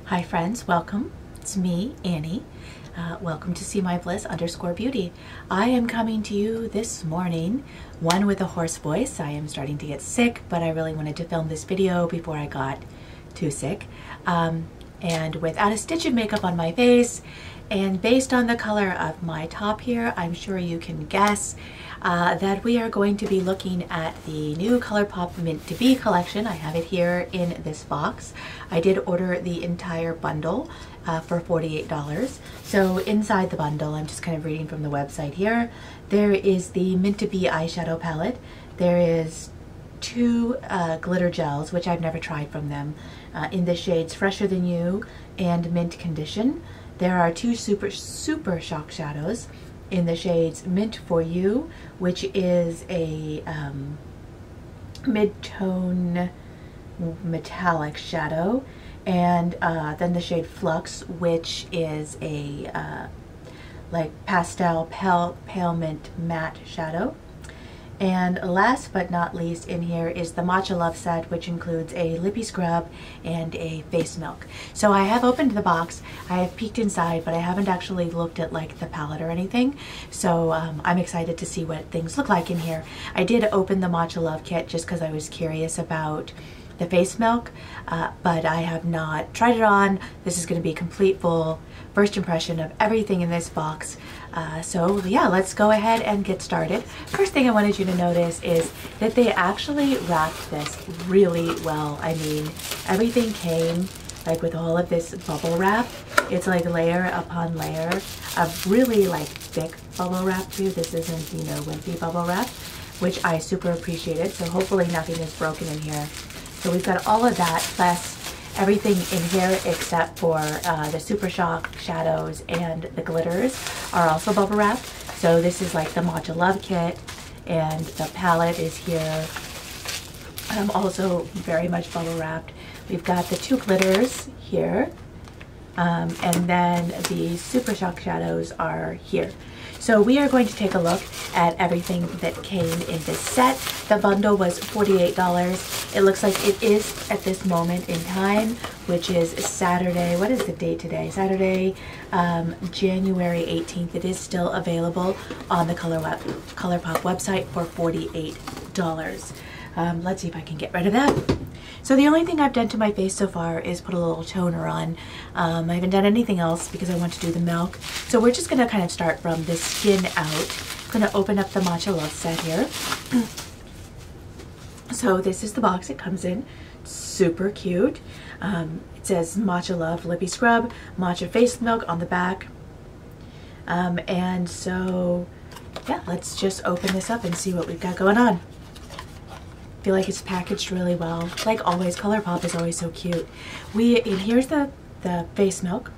Hi friends, welcome. It's me, Annie. Welcome to See My Bliss _ Beauty. I am coming to you this morning, one with a hoarse voice. I am starting to get sick, but I really wanted to film this video before I got too sick. And without a stitch of makeup on my face, and based on the color of my top here, I'm sure you can guess that we are going to be looking at the new Colourpop Mint to Be collection. I have it here in this box. I did order the entire bundle for $48. So inside the bundle, I'm just kind of reading from the website here, there is the Mint to Be eyeshadow palette. There is two glitter gels, which I've never tried from them, in the shades Fresher Than You and Mint Condition. There are two super shock shadows in the shades Mint For You, which is a mid-tone metallic shadow, and then the shade Flux, which is a like pastel pale mint matte shadow. And last but not least in here is the Matcha Love set, which includes a lippy scrub and a face milk. So I have opened the box, I have peeked inside, but I haven't actually looked at like the palette or anything. So I'm excited to see what things look like in here. I did open the Matcha Love kit just because I was curious about the face milk, but I have not tried it on. This is going to be a complete full first impression of everything in this box. So yeah, let's go ahead and get started. First thing I wanted you to notice is that they actually wrapped this really well. I mean, everything came like with all of this bubble wrap. It's like layer upon layer of really like thick bubble wrap too. This isn't, you know, wimpy bubble wrap, which I super appreciated. So hopefully nothing is broken in here. So we've got all of that plus everything in here except for the Super Shock shadows and the glitters are also bubble wrapped. So this is like the Matcha Love kit, and the palette is here. Also very much bubble wrapped. We've got the two glitters here, and then the Super Shock shadows are here. So we are going to take a look at everything that came in this set. The bundle was $48. It looks like it is at this moment in time, which is Saturday. What is the date today? Saturday, January 18th. It is still available on the Colourpop website for $48. Let's see if I can get rid of that. So the only thing I've done to my face so far is put a little toner on. I haven't done anything else because I want to do the milk. So we're just going to kind of start from the skin out. I'm going to open up the Matcha Love set here. So this is the box it comes in. Super cute. It says Matcha Love Lippy Scrub, Matcha Face Milk on the back. And so yeah, let's just open this up and see what we've got going on. Feel like it's packaged really well. Like always, Colourpop is always so cute. And here's the face milk.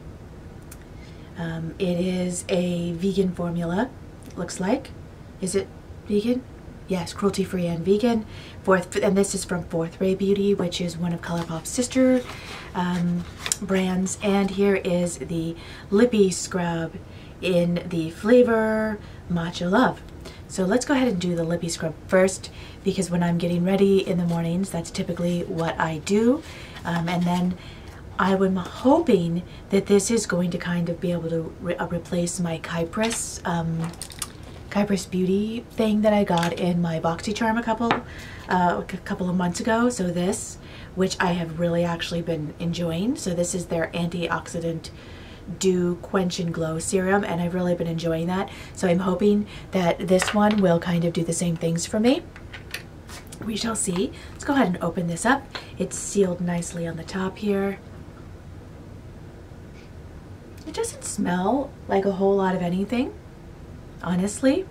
It is a vegan formula, it looks like. Is it vegan? Yes, cruelty-free and vegan. And this is from Fourth Ray Beauty, which is one of Colourpop's sister brands. And here is the lippy scrub in the flavor Matcha Love. So let's go ahead and do the lippy scrub first, because when I'm getting ready in the mornings, that's typically what I do. And then I'm hoping that this is going to kind of be able to replace my Kypress Beauty thing that I got in my BoxyCharm a couple of months ago. So this, which I have really actually been enjoying. So this is their antioxidant Dew Quench and Glow serum, and I've really been enjoying that. So I'm hoping that this one will kind of do the same things for me. We shall see. Let's go ahead and open this up. It's sealed nicely on the top here. It doesn't smell like a whole lot of anything, honestly.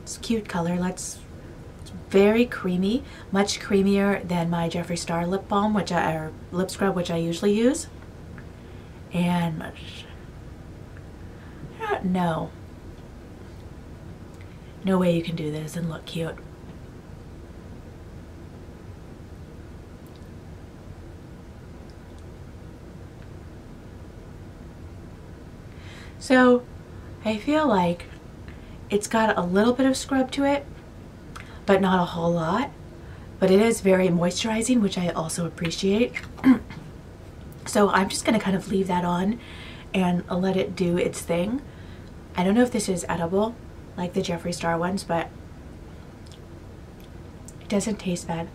It's a cute color. It's very creamy, much creamier than my Jeffree Star lip balm, or lip scrub, which I usually use. And no way you can do this and look cute. So I feel like it's got a little bit of scrub to it, but not a whole lot. But it is very moisturizing, which I also appreciate. So I'm just gonna kind of leave that on and let it do its thing. I don't know if this is edible, like the Jeffree Star ones, but it doesn't taste bad.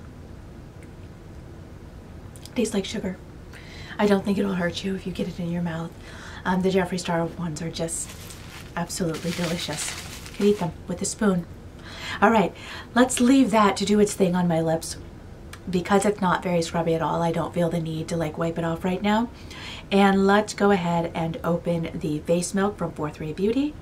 It tastes like sugar. I don't think it'll hurt you if you get it in your mouth. The Jeffree Star ones are just absolutely delicious. You can eat them with a spoon. All right, let's leave that to do its thing on my lips. Because it's not very scrubby at all, I don't feel the need to like wipe it off right now. And let's go ahead and open the face milk from 4-3 Beauty.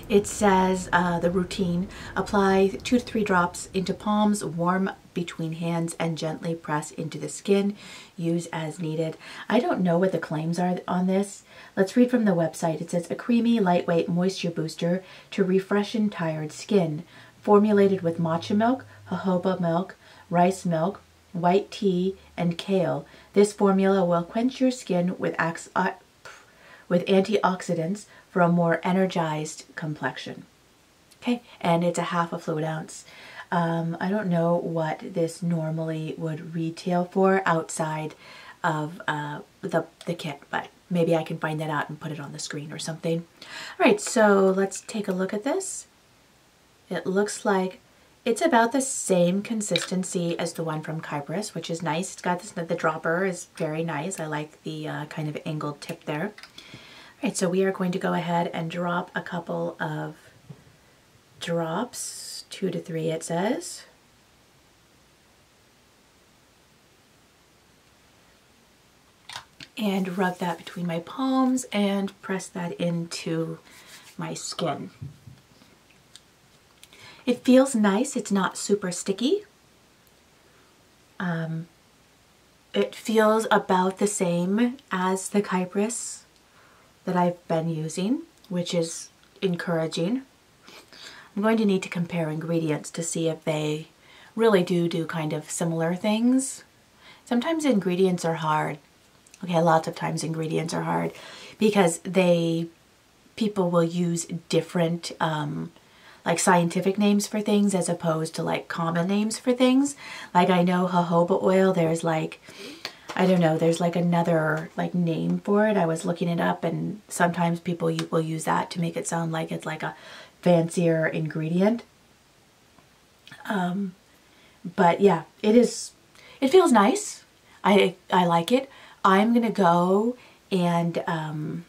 It says the routine: apply 2 to 3 drops into palms, warm between hands, and gently press into the skin. Use as needed. I don't know what the claims are on this. Let's read from the website. It says a creamy, lightweight moisture booster to refreshen tired skin. Formulated with matcha milk, jojoba milk, rice milk, white tea, and kale. This formula will quench your skin with antioxidants for a more energized complexion. Okay, and it's a half a fluid ounce. I don't know what this normally would retail for outside of the kit, but maybe I can find that out and put it on the screen or something. All right, so let's take a look at this. It looks like it's about the same consistency as the one from Kypress, which is nice. It's got this, the dropper is very nice. I like the kind of angled tip there. All right, so we are going to go ahead and drop a couple of drops, 2 to 3 it says. And rub that between my palms and press that into my skin. It feels nice. It's not super sticky. It feels about the same as the Kypress that I've been using, which is encouraging. I'm going to need to compare ingredients to see if they really do kind of similar things. Sometimes ingredients are hard. Okay, lots of times ingredients are hard because people will use different like scientific names for things as opposed to like common names for things. Like I know jojoba oil, there's like, I don't know, there's like another like name for it. I was looking it up, and sometimes people will use that to make it sound like it's like a fancier ingredient. But yeah, it feels nice. I like it. I'm gonna go and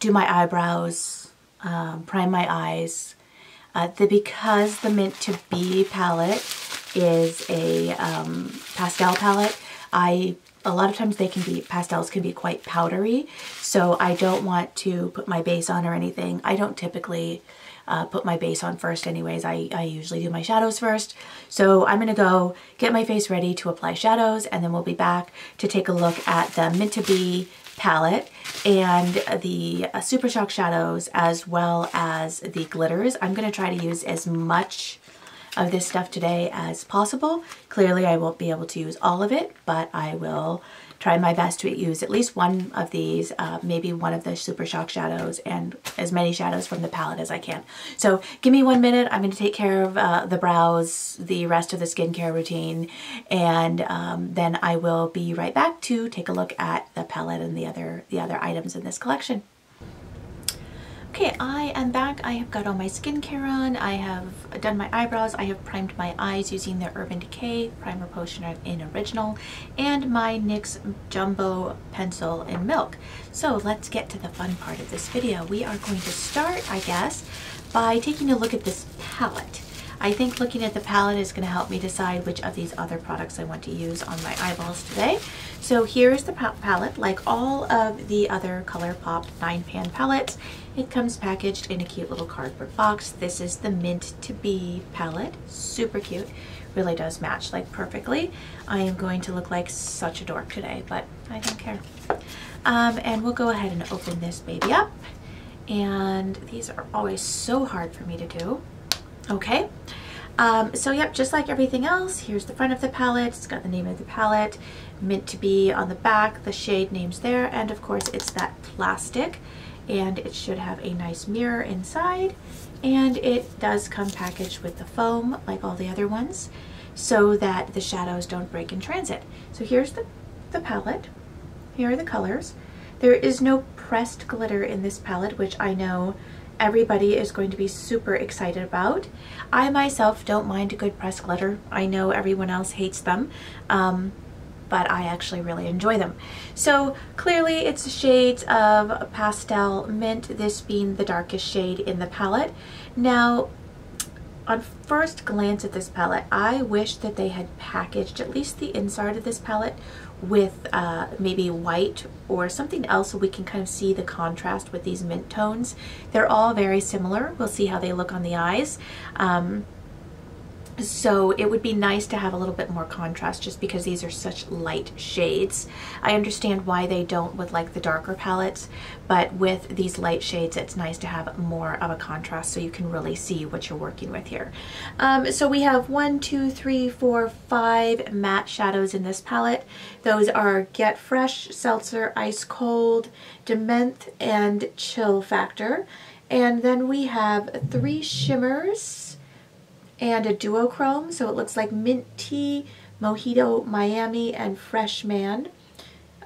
do my eyebrows, prime my eyes. Because the Mint to Be palette is a pastel palette, a lot of times pastels can be quite powdery, so I don't want to put my base on or anything. I don't typically put my base on first anyways. I usually do my shadows first. So I'm gonna go get my face ready to apply shadows, and then we'll be back to take a look at the Mint to Be palette and the Super Shock shadows as well as the glitters. I'm going to try to use as much of this stuff today as possible. Clearly I won't be able to use all of it, but I will try my best to use at least one of these, maybe one of the Super Shock shadows, and as many shadows from the palette as I can. So give me 1 minute. I'm going to take care of the brows, the rest of the skincare routine, and then I will be right back to take a look at the palette and the other items in this collection. Okay, I am back. I have got all my skincare on. I have done my eyebrows. I have primed my eyes using the Urban Decay Primer Potion in Original and my NYX Jumbo Pencil in Milk. So let's get to the fun part of this video. We are going to start, I guess, by taking a look at this palette. I think looking at the palette is going to help me decide which of these other products I want to use on my eyeballs today. So here's the palette. Like all of the other Colourpop 9-pan palettes, it comes packaged in a cute little cardboard box. This is the Mint to Be palette. Super cute. Really does match like perfectly. I am going to look like such a dork today, but I don't care. And we'll go ahead and open this baby up. And these are always so hard for me to do. Okay, so yep, just like everything else, here's the front of the palette. It's got the name of the palette, Mint to Be on the back, the shade names there, and of course it's that plastic, and it should have a nice mirror inside, and it does come packaged with the foam like all the other ones so that the shadows don't break in transit. So here's the the palette. Here are the colors. There is no pressed glitter in this palette, which I know everybody is going to be super excited about. I myself don't mind a good pressed glitter. I know everyone else hates them, but I actually really enjoy them. So clearly it's shades of Pastel Mint, this being the darkest shade in the palette. Now, on first glance at this palette, I wish that they had packaged at least the inside of this palette with maybe white or something else so we can kind of see the contrast with these mint tones. They're all very similar. We'll see how they look on the eyes. So it would be nice to have a little bit more contrast just because these are such light shades. I understand why they don't with like the darker palettes, but with these light shades it's nice to have more of a contrast so you can really see what you're working with here. So we have 1, 2, 3, 4, 5 matte shadows in this palette. Those are Get Fresh, Seltzer, Ice Cold, Dement, and Chill Factor. And then we have 3 shimmers and a duochrome, so it looks like Mint Tea, Mojito, Miami, and Fresh Man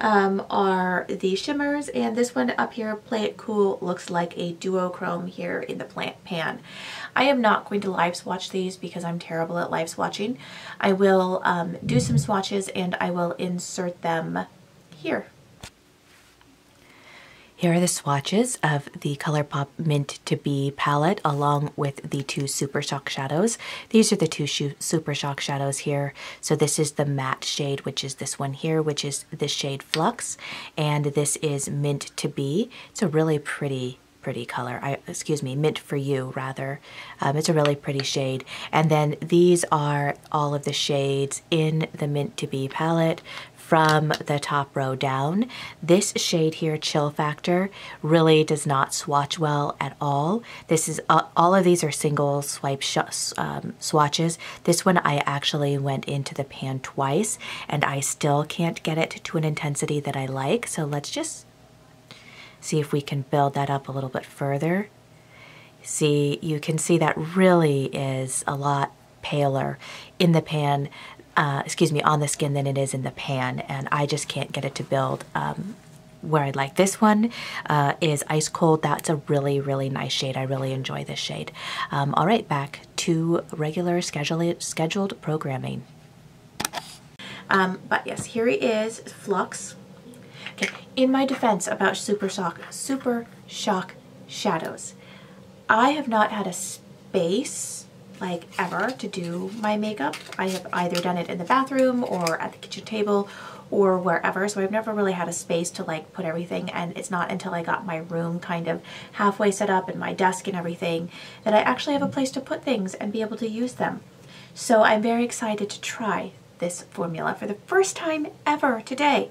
are the shimmers, and this one up here, Play It Cool, looks like a duochrome here in the plant pan. I am not going to live swatch these because I'm terrible at live swatching. I will do some swatches and I will insert them here. Here are the swatches of the Colourpop Mint to Be palette along with the 2 Super Shock shadows. These are the 2 Super Shock shadows here. So this is the matte shade, which is this one here, which is the shade Flux. And this is Mint to Be. It's a really pretty color. Excuse me, Mint for You rather. It's a really pretty shade. And then these are all of the shades in the Mint to Be palette from the top row down. This shade here, Chill Factor, really does not swatch well at all. This is all of these are single swipe swatches. This one I actually went into the pan twice and I still can't get it to an intensity that I like. So let's just see if we can build that up a little bit further. See, you can see that really is a lot paler in the pan, on the skin than it is in the pan, and I just can't get it to build where I'd like. This one is Ice Cold. That's a really nice shade. I really enjoy this shade. All right, back to regular scheduled programming. But yes, here he is, Flux. Okay, in my defense about Super Shock shadows, I have not had a space like ever to do my makeup. I have either done it in the bathroom or at the kitchen table or wherever, so I've never really had a space to like put everything, and it's not until I got my room kind of halfway set up and my desk and everything that I actually have a place to put things and be able to use them. So I'm very excited to try this formula for the first time ever today.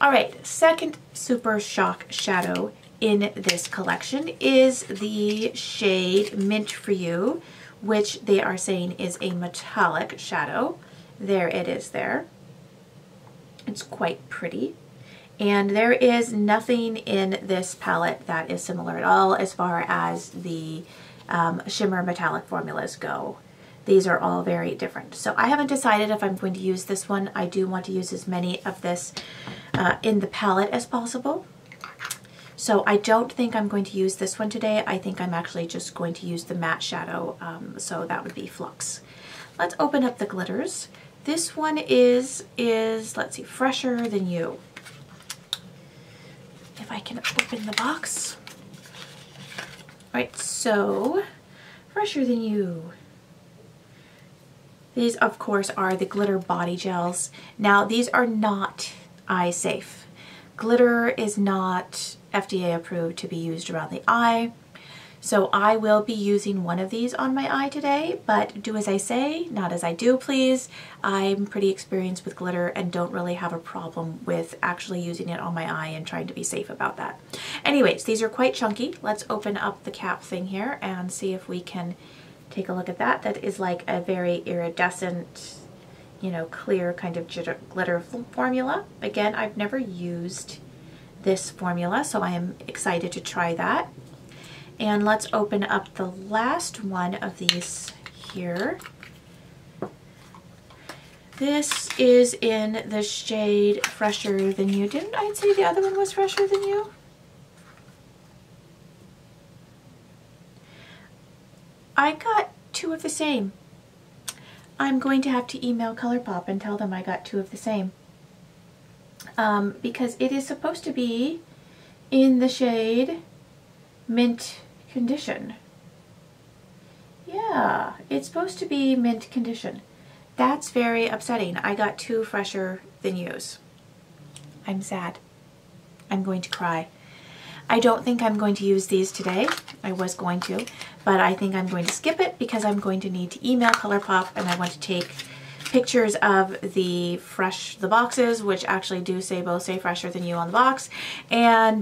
All right, second Super Shock shadow in this collection is the shade Mint for You, which they are saying is a metallic shadow. There it is there. It's quite pretty. And there is nothing in this palette that is similar at all as far as the shimmer metallic formulas go. These are all very different. So I haven't decided if I'm going to use this one. I do want to use as many of this in the palette as possible. So I don't think I'm going to use this one today. I think I'm actually just going to use the matte shadow, so that would be Flux. Let's open up the glitters. This one is let's see, Fresher Than You. If I can open the box. All right, so Fresher Than You. These, of course, are the glitter body gels. Now, these are not eye safe. Glitter is not FDA approved to be used around the eye. So I will be using one of these on my eye today, but do as I say, not as I do, please. I'm pretty experienced with glitter and don't really have a problem with actually using it on my eye and trying to be safe about that. Anyways, these are quite chunky. Let's open up the cap thing here and see if we can take a look at that. That is like a very iridescent, you know, clear kind of glitter formula. Again, I've never used this formula, so I am excited to try that. And let's open up the last one of these here. This is in the shade Fresher Than You. Didn't I say the other one was Fresher Than You? I got two of the same. I'm going to have to email Colourpop and tell them I got two of the same. Because it is supposed to be in the shade Mint Condition. Yeah, it's supposed to be Mint Condition. That's very upsetting. I got two Fresher Than Yous. I'm sad. I'm going to cry. I don't think I'm going to use these today. I was going to, but I think I'm going to skip it because I'm going to need to email Colourpop and I want to take pictures of the boxes, which actually do both say Fresher Than You on the box, and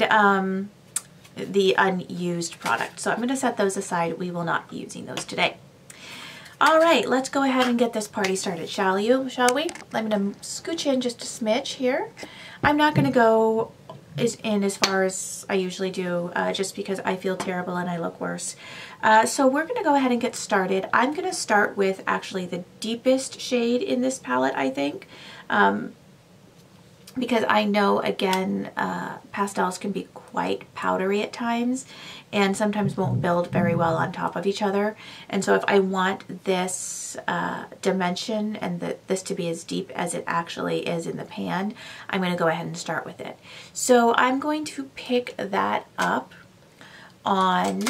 the unused product. So I'm going to set those aside. We will not be using those today. All right, let's go ahead and get this party started, shall we? I'm going to scooch in just a smidge here. I'm not going to go in as far as I usually do, just because I feel terrible and I look worse. So we're going to go ahead and get started. I'm going to start with actually the deepest shade in this palette, I think. Because I know, again, pastels can be quite powdery at times and sometimes won't build very well on top of each other. And so if I want this dimension and this to be as deep as it actually is in the pan, I'm going to go ahead and start with it. So I'm going to pick that up on,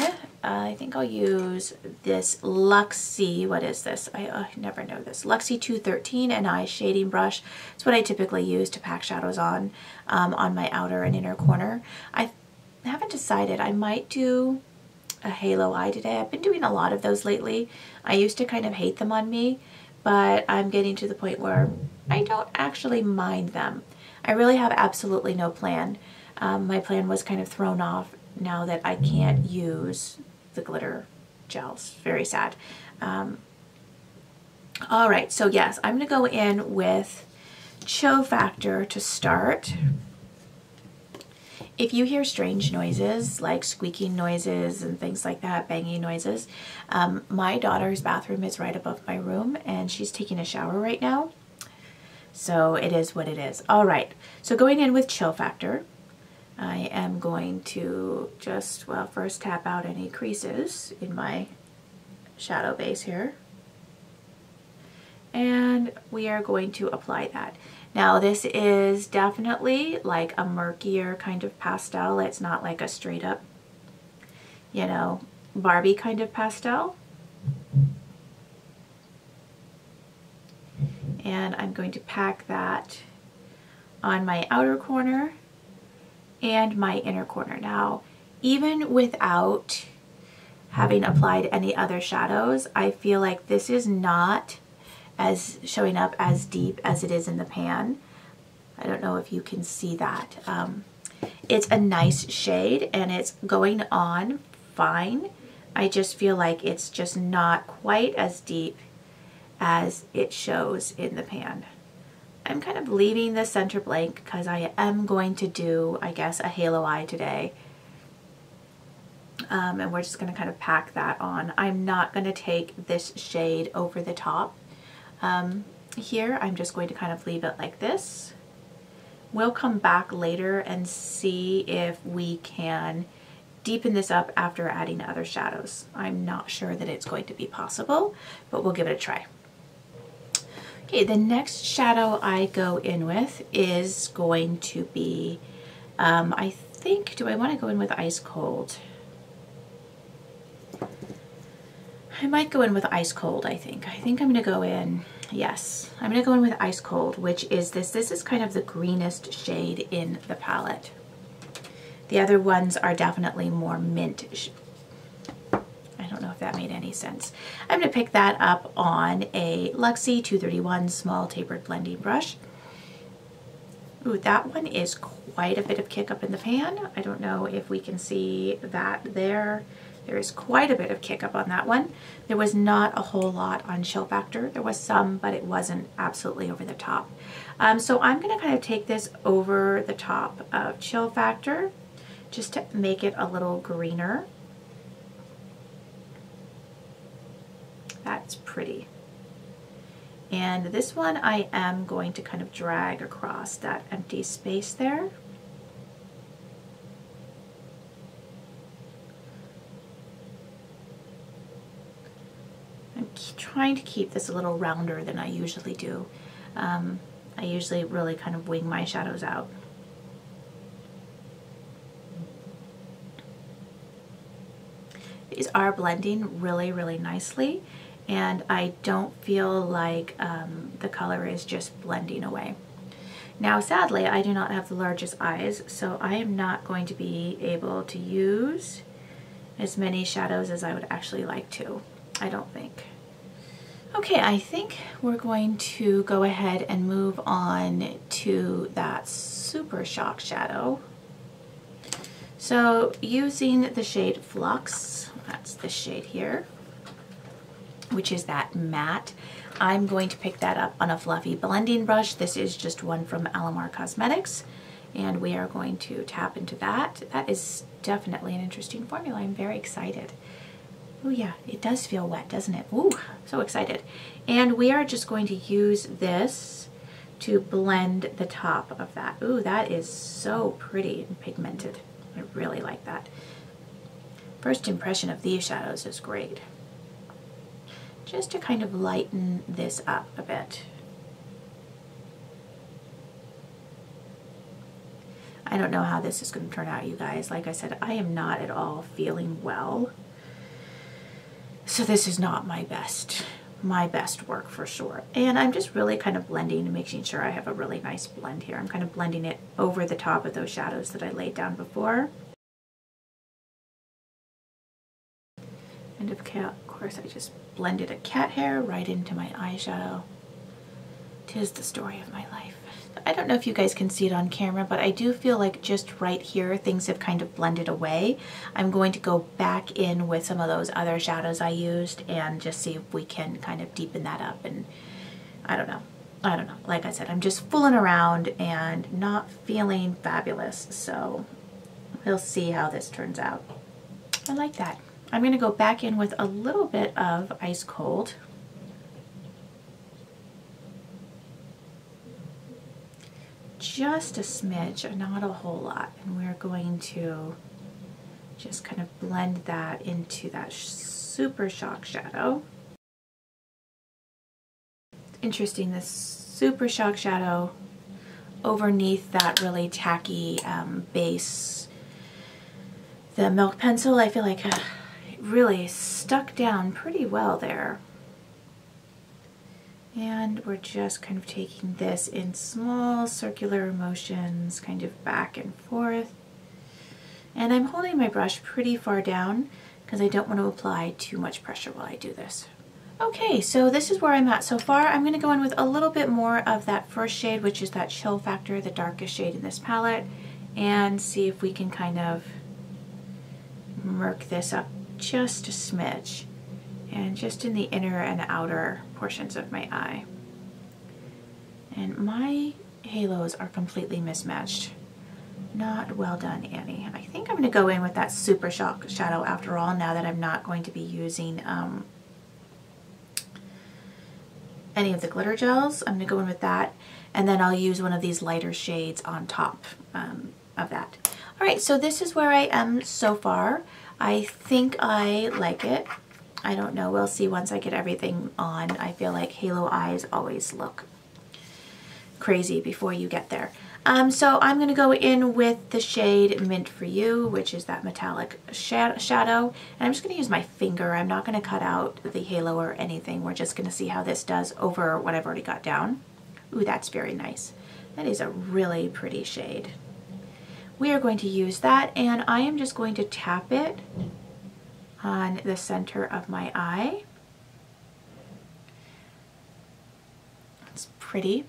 I think I'll use this Luxie, what is this? I never know this. Luxie 213 and eye shading brush. It's what I typically use to pack shadows on my outer and inner corner. I haven't decided. I might do a halo eye today. I've been doing a lot of those lately. I used to kind of hate them on me, but I'm getting to the point where I don't actually mind them. I really have absolutely no plan. My plan was kind of thrown off now that I can't use the glitter gels. Very sad. All right, so yes, I'm going to go in with Chill Factor to start. If you hear strange noises, like squeaking noises and things like that, banging noises, my daughter's bathroom is right above my room and she's taking a shower right now. So it is what it is. All right, so going in with Chill Factor, I am going to just, well, first tap out any creases in my shadow base here. And we are going to apply that. Now this is definitely like a murkier kind of pastel. It's not like a straight up, you know, Barbie kind of pastel. And I'm going to pack that on my outer corner and my inner corner. Now, even without having applied any other shadows, I feel like this is not as showing up as deep as it is in the pan. I don't know if you can see that. It's a nice shade and it's going on fine. I just feel like it's just not quite as deep as it shows in the pan. I'm kind of leaving the center blank because I am going to do, I guess, a halo eye today. And we're just going to kind of pack that on. I'm not going to take this shade over the top. Here, I'm just going to kind of leave it like this. We'll come back later and see if we can deepen this up after adding other shadows. I'm not sure that it's going to be possible, but we'll give it a try. Okay, the next shadow I go in with is going to be, I think, do I want to go in with Ice Cold? I might go in with Ice Cold, I think. I think I'm going to go in, yes, I'm going to go in with Ice Cold, which is this. This is kind of the greenest shade in the palette. The other ones are definitely more mint. I don't know if that made any sense. I'm going to pick that up on a Luxie 231 small tapered blending brush. Ooh, that one is quite a bit of kick up in the pan. I don't know if we can see that there. There is quite a bit of kick up on that one. There was not a whole lot on Chill Factor. There was some, but it wasn't absolutely over the top. So I'm going to kind of take this over the top of Chill Factor just to make it a little greener. That's pretty. And this one I am going to kind of drag across that empty space there. I'm trying to keep this a little rounder than I usually do. I usually really kind of wing my shadows out. These are blending really, really nicely, and I don't feel like the color is just blending away. Now, sadly, I do not have the largest eyes, so I am not going to be able to use as many shadows as I would actually like to, I don't think. Okay, I think we're going to go ahead and move on to that Super Shock shadow. So using the shade Flux, that's the shade here, which is that matte, I'm going to pick that up on a fluffy blending brush. This is just one from Alamar Cosmetics, and we are going to tap into that. That is definitely an interesting formula. I'm very excited. Oh yeah, it does feel wet, doesn't it? Ooh, so excited. And we are just going to use this to blend the top of that. Ooh, that is so pretty and pigmented. I really like that. First impression of these shadows is great. Just to kind of lighten this up a bit. I don't know how this is going to turn out, you guys. Like I said, I am not at all feeling well. So this is not my best work for sure. And I'm just really kind of blending and making sure I have a really nice blend here. I'm kind of blending it over the top of those shadows that I laid down before. And of course I just blended a cat hair right into my eyeshadow. 'Tis the story of my life. I don't know if you guys can see it on camera, but I do feel like just right here things have kind of blended away. I'm going to go back in with some of those other shadows I used and just see if we can kind of deepen that up. And I don't know. Like I said, I'm just fooling around and not feeling fabulous. So we'll see how this turns out. I like that. I'm going to go back in with a little bit of Ice Cold. Just a smidge, not a whole lot. And we're going to just kind of blend that into that Super Shock shadow. Interesting, this Super Shock shadow underneath that really tacky base. The Milk Pencil, I feel like it really stuck down pretty well there. And we're just kind of taking this in small circular motions, kind of back and forth. And I'm holding my brush pretty far down because I don't want to apply too much pressure while I do this. Okay, so this is where I'm at so far. I'm going to go in with a little bit more of that first shade, which is that Chill Factor, the darkest shade in this palette, and see if we can kind of murk this up just a smidge. And just in the inner and outer portions of my eye. And my halos are completely mismatched. Not well done, Annie. I think I'm going to go in with that Super Shock shadow after all, now that I'm not going to be using any of the glitter gels. I'm going to go in with that, and then I'll use one of these lighter shades on top of that. Alright, so this is where I am so far. I think I like it. I don't know, we'll see once I get everything on. I feel like halo eyes always look crazy before you get there. So I'm going to go in with the shade Mint for You, which is that metallic shadow. And I'm just going to use my finger. I'm not going to cut out the halo or anything. We're just going to see how this does over what I've already got down. Ooh, that's very nice. That is a really pretty shade. We are going to use that, and I am just going to tap it on the center of my eye. It's pretty.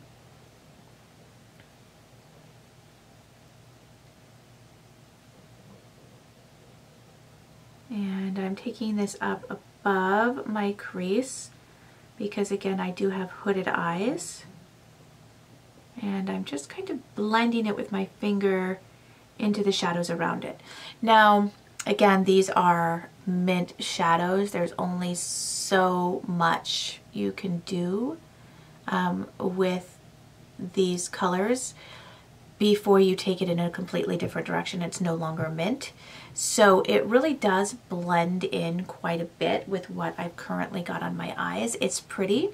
And I'm taking this up above my crease because, again, I do have hooded eyes. And I'm just kind of blending it with my finger into the shadows around it. Now, again, these are mint shadows. There's only so much you can do with these colors before you take it in a completely different direction. It's no longer mint. So it really does blend in quite a bit with what I've currently got on my eyes. It's pretty.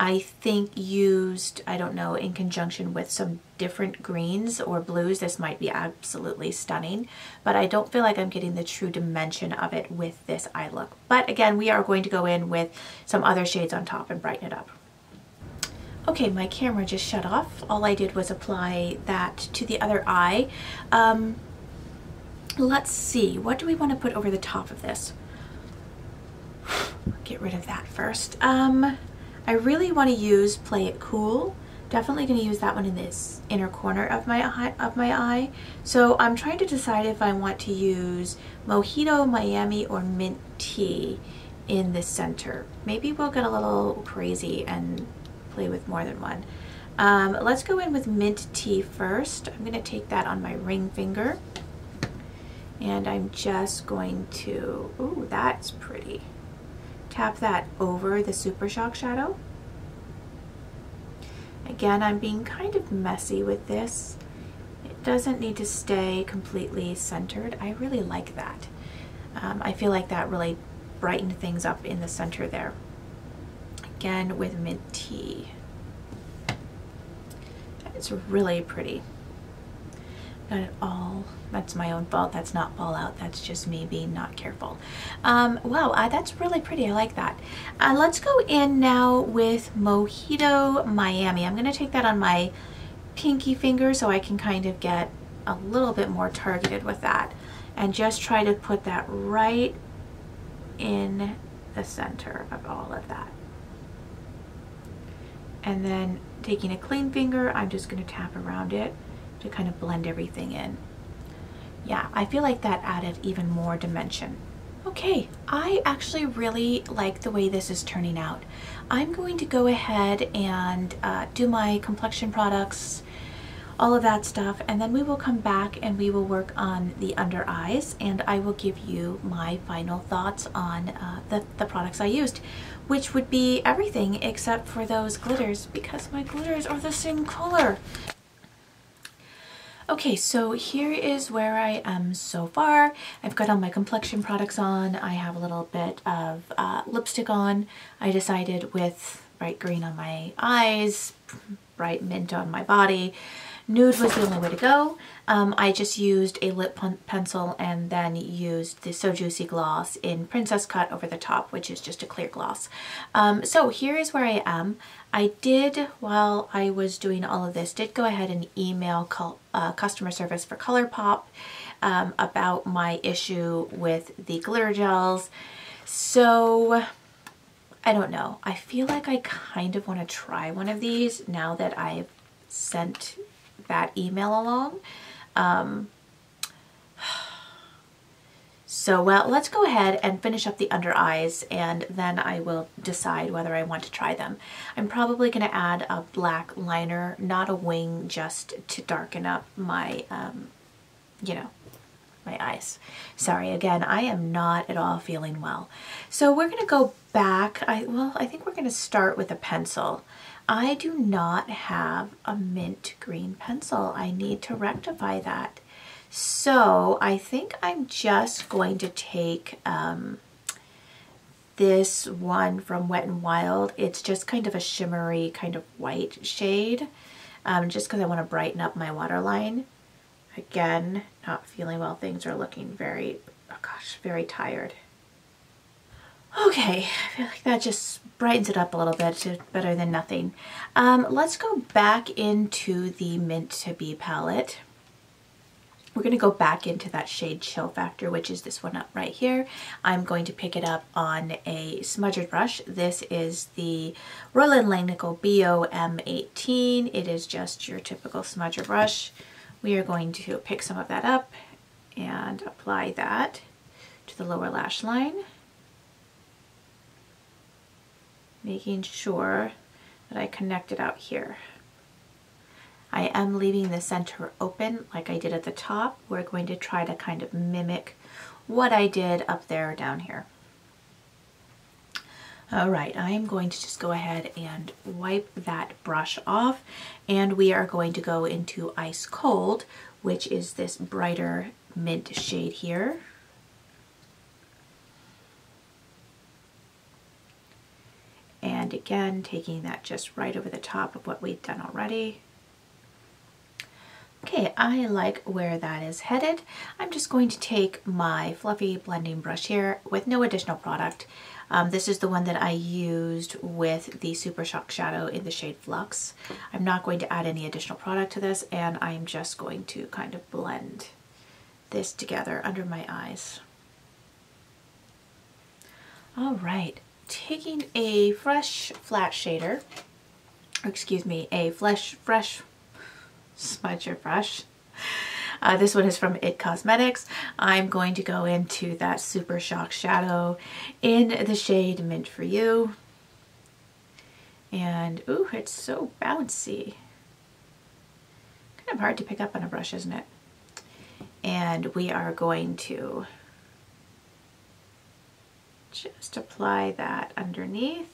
I think used, I don't know, in conjunction with some different greens or blues, this might be absolutely stunning, but I don't feel like I'm getting the true dimension of it with this eye look. But again, we are going to go in with some other shades on top and brighten it up. Okay, my camera just shut off. All I did was apply that to the other eye. Let's see, what do we want to put over the top of this? Get rid of that first. I really want to use Play It Cool. Definitely going to use that one in this inner corner of my eye. So I'm trying to decide if I want to use Mojito, Miami, or Mint Tea in the center. Maybe we'll get a little crazy and play with more than one. Let's go in with Mint Tea first. I'm going to take that on my ring finger. And I'm just going to, ooh, that's pretty. Tap that over the Super Shock shadow. Again, I'm being kind of messy with this. It doesn't need to stay completely centered. I really like that. I feel like that really brightened things up in the center there. Again with Mint Tea. It's really pretty. Got it all. That's my own fault. That's not fallout. That's just me being not careful. Wow, that's really pretty. I like that. Let's go in now with Mojito Miami. I'm going to take that on my pinky finger so I can kind of get a little bit more targeted with that. And just try to put that right in the center of all of that. And then taking a clean finger, I'm just going to tap around it to kind of blend everything in. Yeah, I feel like that added even more dimension. Okay, I actually really like the way this is turning out. I'm going to go ahead and do my complexion products, all of that stuff, and then we will come back and we will work on the under eyes, and I will give you my final thoughts on the products I used, which would be everything except for those glitters, because my glitters are the same color. Okay, so here is where I am so far. I've got all my complexion products on. I have a little bit of lipstick on. I decided with bright green on my eyes, bright mint on my body. Nude was the only way to go. I just used a lip pencil and then used the So Juicy gloss in Princess Cut over the top, which is just a clear gloss. So here is where I am. I did, while I was doing all of this, did go ahead and email customer service for Colourpop about my issue with the glitter gels. So I don't know. I feel like I kind of want to try one of these now that I've sent that email along. So, well, let's go ahead and finish up the under eyes, and then I will decide whether I want to try them. I'm probably going to add a black liner, not a wing, just to darken up my, you know, my eyes. Sorry, again, I am not at all feeling well. So we're going to go back. I think we're going to start with a pencil. I do not have a mint green pencil. I need to rectify that. So I think I'm just going to take this one from Wet n Wild. It's just kind of a shimmery kind of white shade, just because I want to brighten up my waterline. Again, not feeling well. Things are looking very, oh gosh, very tired. Okay, I feel like that just brightens it up a little bit, better than nothing. Let's go back into the Mint to Be palette. We're going to go back into that shade Chill Factor, which is this one up right here. I'm going to pick it up on a smudger brush. This is the Roland Langnickel BOM18. It is just your typical smudger brush. We are going to pick some of that up and apply that to the lower lash line, making sure that I connect it out here. I am leaving the center open like I did at the top. We're going to try to kind of mimic what I did up there down here. All right, I am going to just go ahead and wipe that brush off, and we are going to go into Ice Cold, which is this brighter mint shade here. And again, taking that just right over the top of what we've done already. Okay, I like where that is headed. I'm just going to take my fluffy blending brush here with no additional product. This is the one that I used with the Super Shock Shadow in the shade Flux. I'm not going to add any additional product to this, and I'm just going to kind of blend this together under my eyes. All right, taking a fresh flat shader, or excuse me, a fresh smudger brush. This one is from It Cosmetics. I'm going to go into that Super Shock Shadow in the shade Mint for You. And ooh, it's so bouncy. Kind of hard to pick up on a brush, isn't it? And we are going to just apply that underneath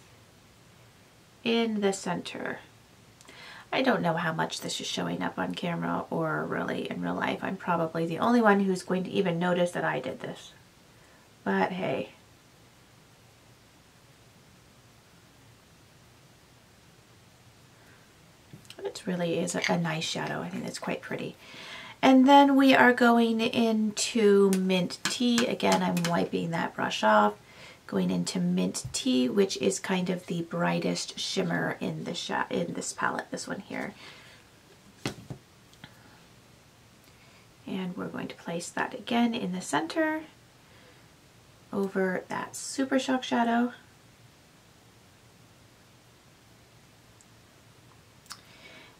in the center. I don't know how much this is showing up on camera or really in real life. I'm probably the only one who's going to even notice that I did this. But hey. It really is a nice shadow. I think that's quite pretty. And then we are going into Mint Tea. Again, I'm wiping that brush off. Going into Mint Tea, which is kind of the brightest shimmer in the in this palette, this one here. And we're going to place that again in the center over that Super Shock Shadow.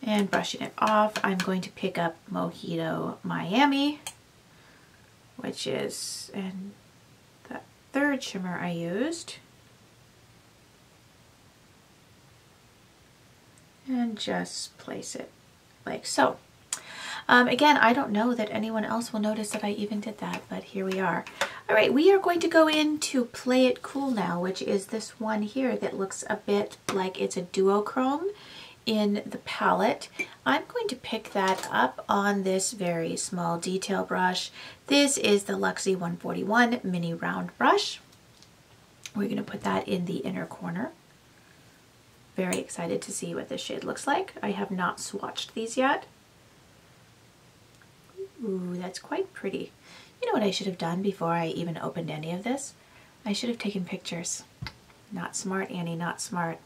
And brushing it off, I'm going to pick up Mojito Miami, which is the third shimmer I used. And just place it like so. Again, I don't know that anyone else will notice that I even did that, but here we are. All right, we are going to go into Play It Cool now, which is this one here that looks a bit like it's a duochrome in the palette. I'm going to pick that up on this very small detail brush. This is the Luxie 141 mini round brush. We're going to put that in the inner corner. Very excited to see what this shade looks like. I have not swatched these yet. Ooh, that's quite pretty. You know what I should have done before I even opened any of this? I should have taken pictures. Not smart, Annie, not smart.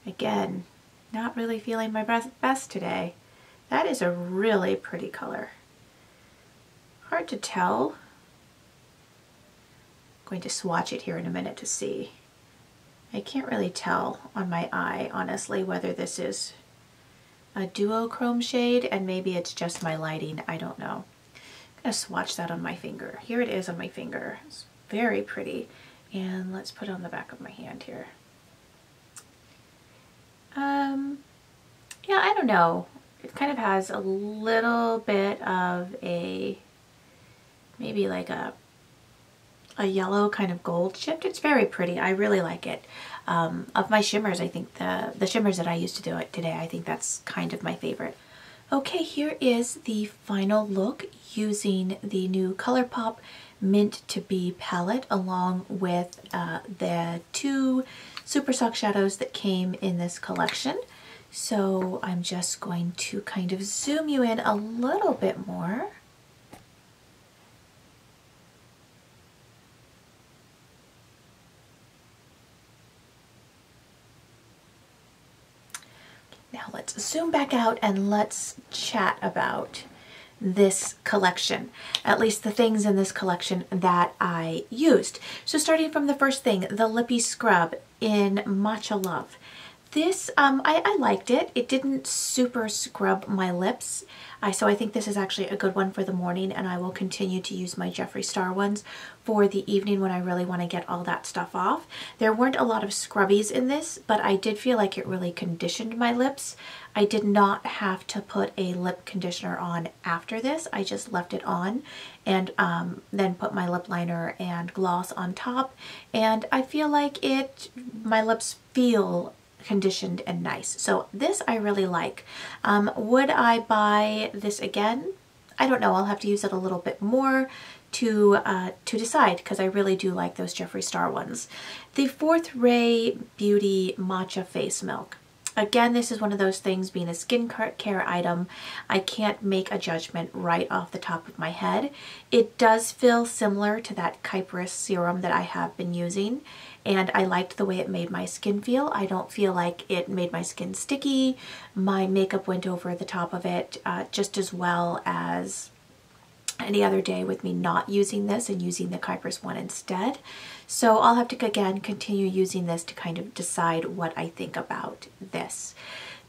Again, not really feeling my best today. That is a really pretty color. Hard to tell. I'm going to swatch it here in a minute to see. I can't really tell on my eye, honestly, whether this is a duochrome shade and maybe it's just my lighting. I don't know. I'm going to swatch that on my finger. Here it is on my finger. It's very pretty. And let's put it on the back of my hand here. Yeah, I don't know. It kind of has a little bit of a, maybe like a yellow kind of gold shift. It's very pretty. I really like it. Of my shimmers, I think the shimmers that I used to do it today, I think that's kind of my favorite. Okay, here is the final look using the new Colourpop Mint to Be palette along with the two Super Shock shadows that came in this collection. So I'm just going to kind of zoom you in a little bit more. Now let's zoom back out and let's chat about this collection, at least the things in this collection that I used. So starting from the first thing, the Lippy Scrub in Matcha Love. This, I liked it. It didn't super scrub my lips. So I think this is actually a good one for the morning, and I will continue to use my Jeffree Star ones for the evening when I really want to get all that stuff off. There weren't a lot of scrubbies in this, but I did feel like it really conditioned my lips. I did not have to put a lip conditioner on after this. I just left it on and then put my lip liner and gloss on top, and I feel like my lips feel conditioned and nice. So this I really like. Would I buy this again? I don't know. I'll have to use it a little bit more to decide, because I really do like those Jeffree Star ones. The Fourth Ray Beauty Matcha Face Milk. Again, this is one of those things, being a skin care item, I can't make a judgment right off the top of my head. It does feel similar to that Kypris serum that I have been using, and I liked the way it made my skin feel. I don't feel like it made my skin sticky. My makeup went over the top of it just as well as any other day with me not using this and using the Kypris one instead. So I'll have to, again, continue using this to kind of decide what I think about this.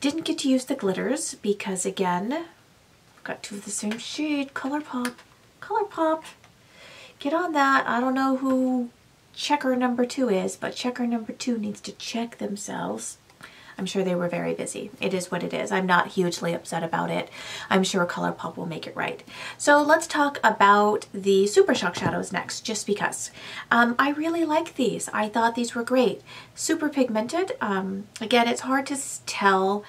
Didn't get to use the glitters because, again, I've got two of the same shade. Colourpop. Colourpop. Get on that. I don't know who checker number 2 is, but checker number 2 needs to check themselves. I'm sure they were very busy. It is what it is. I'm not hugely upset about it. I'm sure Colourpop will make it right. So let's talk about the Super Shock shadows next, just because. I really like these. I thought these were great. Super pigmented. Again, it's hard to tell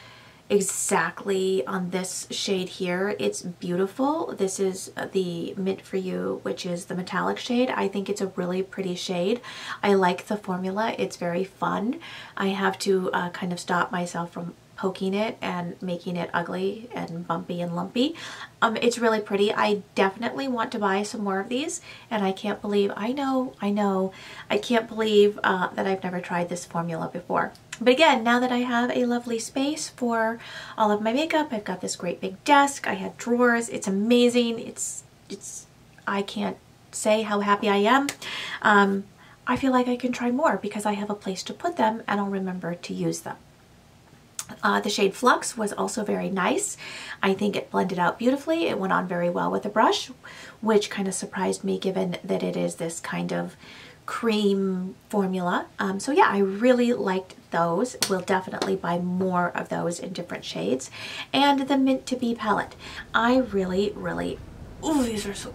exactly on this shade here. It's beautiful. This is the Mint for You, which is the metallic shade. I think it's a really pretty shade. I like the formula. It's very fun. I have to kind of stop myself from poking it and making it ugly and bumpy and lumpy. It's really pretty. I definitely want to buy some more of these, and I can't believe, I know, I can't believe that I've never tried this formula before. But again, now that I have a lovely space for all of my makeup, I've got this great big desk, I have drawers, it's amazing, I can't say how happy I am. I feel like I can try more because I have a place to put them and I'll remember to use them. The shade Flux was also very nice. I think it blended out beautifully. It went on very well with the brush, which kind of surprised me given that it is this kind of cream formula. So yeah, I really liked those. We'll definitely buy more of those in different shades. And the Mint to Be palette. I really, ooh, these are so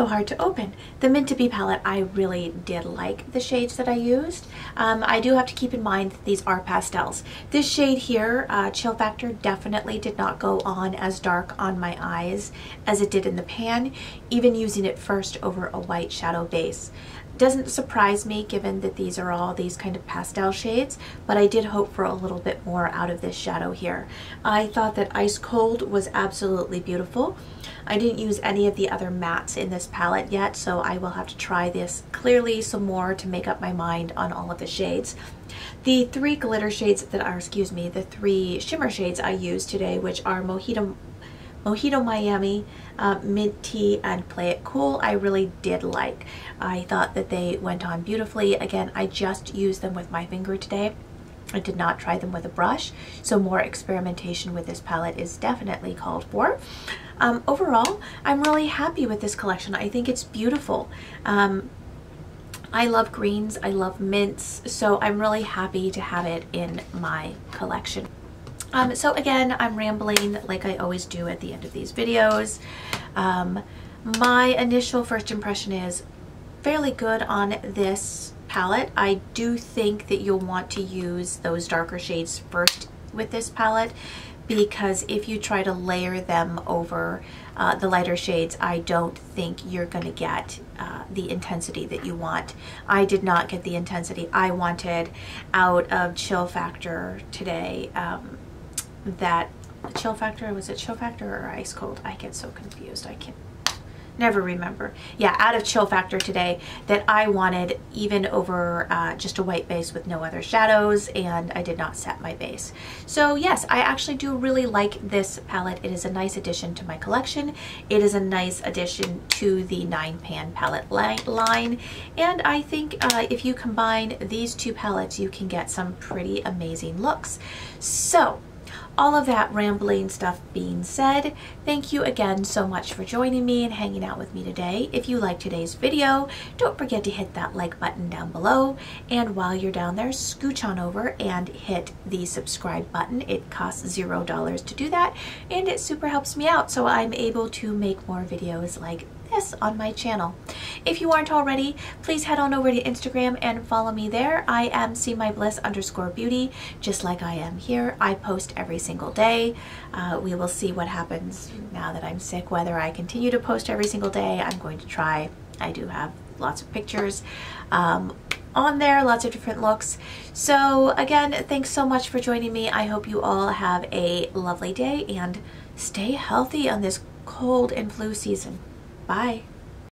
hard to open. The Mint to Be palette, I really did like the shades that I used. I do have to keep in mind that these are pastels. This shade here, Chill Factor, definitely did not go on as dark on my eyes as it did in the pan, even using it first over a white shadow base. Doesn't surprise me given that these are all these kind of pastel shades, but I did hope for a little bit more out of this shadow here. I thought that Ice Cold was absolutely beautiful. I didn't use any of the other mattes in this palette yet, so I will have to try this clearly some more to make up my mind on all of the shades. The 3 glitter shades that are, the 3 shimmer shades I used today, which are Mojito Miami, Mint Tea, and Play It Cool, I really did like. I thought that they went on beautifully. Again, I just used them with my finger today. I did not try them with a brush, so more experimentation with this palette is definitely called for. Overall, I'm really happy with this collection. I think it's beautiful. I love greens, I love mints, so I'm really happy to have it in my collection. So again, I'm rambling like I always do at the end of these videos. My initial first impression is fairly good on this palette. I do think that you'll want to use those darker shades first with this palette, because if you try to layer them over the lighter shades, I don't think you're going to get the intensity that you want. I did not get the intensity I wanted out of Chill Factor today. That Chill Factor, was it Chill Factor or Ice Cold? I get so confused. I can't never remember. Yeah, out of Chill Factor today, that I wanted even over just a white base with no other shadows, and I did not set my base. So yes, I actually do really like this palette. It is a nice addition to my collection. It is a nice addition to the 9-pan palette line, and I think if you combine these 2 palettes, you can get some pretty amazing looks. So all of that rambling stuff being said, thank you again so much for joining me and hanging out with me today. If you liked today's video, don't forget to hit that like button down below. And while you're down there, scooch on over and hit the subscribe button. It costs $0 to do that, and it super helps me out so I'm able to make more videos like this on my channel. If you aren't already, please head on over to Instagram and follow me there. I am @SeeMyBliss_beauty, just like I am here. I post every single day. We will see what happens now that I'm sick, whether I continue to post every single day. I'm going to try. I do have lots of pictures on there, lots of different looks. So again, thanks so much for joining me. I hope you all have a lovely day and stay healthy on this cold and flu season. Bye.